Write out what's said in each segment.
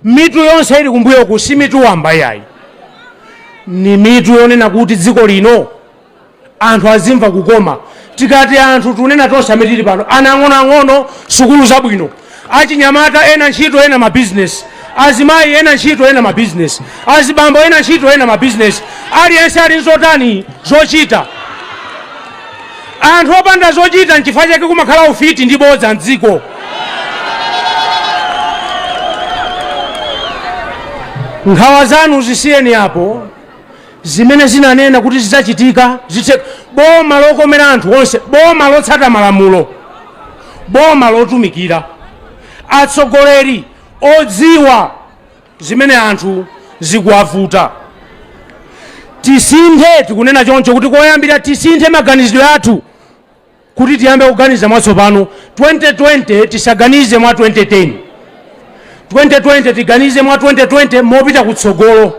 mitu yonse ili kumbuyo ku si mitu wamba yayi, ni mitu yonena kuti dziko lino anthu azimva kukoma. Tikati anthu tunena tonse ametili pano ana ang'ono sukulu zabwino, achinyamata ena ntchito ena ma business, azimayi ena ntchito ena ma business, azibambo ena ntchito ena ma business, aliyense ali nzotani zochita. Anthu opanda zochita nchifukwa chake kumakhala ufiti ndi bodza mdziko. Nkhawa zanu zisiyeni apo, zimene zinanena kuti zidzachitika boma lokomera anthu onse, boma lotsata malamulo, boma lotumikira, atsogoleri odziwa zimene anthu zikuwavuta. Tisinthe, tikunena choncho kuti koyambira tisinthe maganizidwe athu kuti tiyambe kuganiza mwatsopano. 2020 tisaganize mwa 2010, 2020 tiganize mwa 2020 mopita kutsogolo.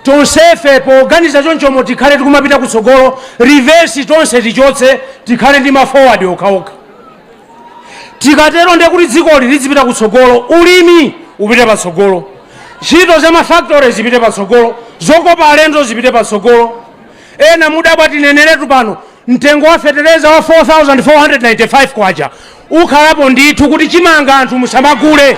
Tonsefe poganiza chonchomo tikhale tikumapita kutsogolo, reverse tonse tichotse tikhale ndi ma forward okhaokha. Tikatero ndiye kuti dziko lizipita kutsogolo, ulimi upite patsogolo, ntchito za mafactories zipite patsogolo, zokopa alendo zipite patsogolo. Ena mudabwa tineneretu pano mtengo wa fetereza wa 4495 kwacha ukhalapo ndithu kuti chimanga anthu musamagule.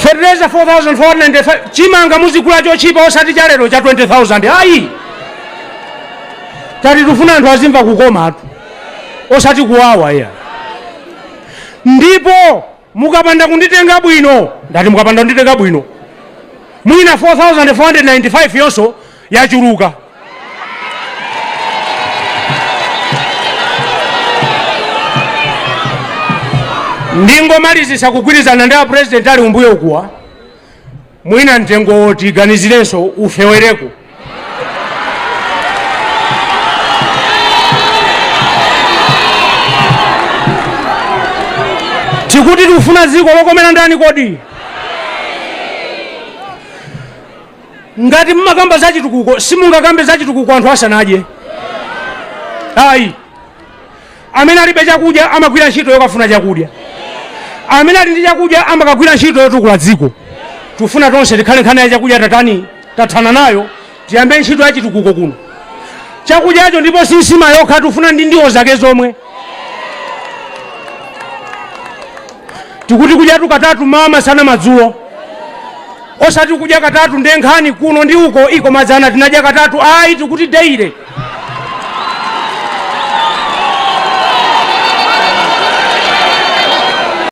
Fetereza 4495 chimanga muzigula chochipa osati chalero cha 20,000. Ayi, tati tufuna anthu azimva kukoma atu osati kuwawa ya. Ndipo mukapanda kunditenga bwino, ndati mukapanda kunditenga bwino, mwina 4495 yonso yachuluka. Ndingomalizisa kugwirizana ndi president ali kumbuyo kuwa, mwina mtengo tiganizirenso ufewereko. Tikuti tufuna dziko lokomera ndani kodi? Ngati mmakamba zachitukuko, simungakambe zachitukuko anthu asanaje. Ayi, amene alibe chakudya amagwira ntchito yokafuna chakudya, amene ali ndi chakudya amakagwira ntchito yotukula dziko. Tufuna tonse tikhale nkhani ya chakudya tatani tathana nayo, tiyambe ntchito ya chitukuko kuno. Chakudyacho ndipo sinsima yokha, tufuna ndi ndiwo zake zomwe. Tikuti kudya katatu mama sana madzulo, osati kudya katatu ndenkhani kuno ndi uko iko madzana tinadya katatu. Ayi, tikuti daily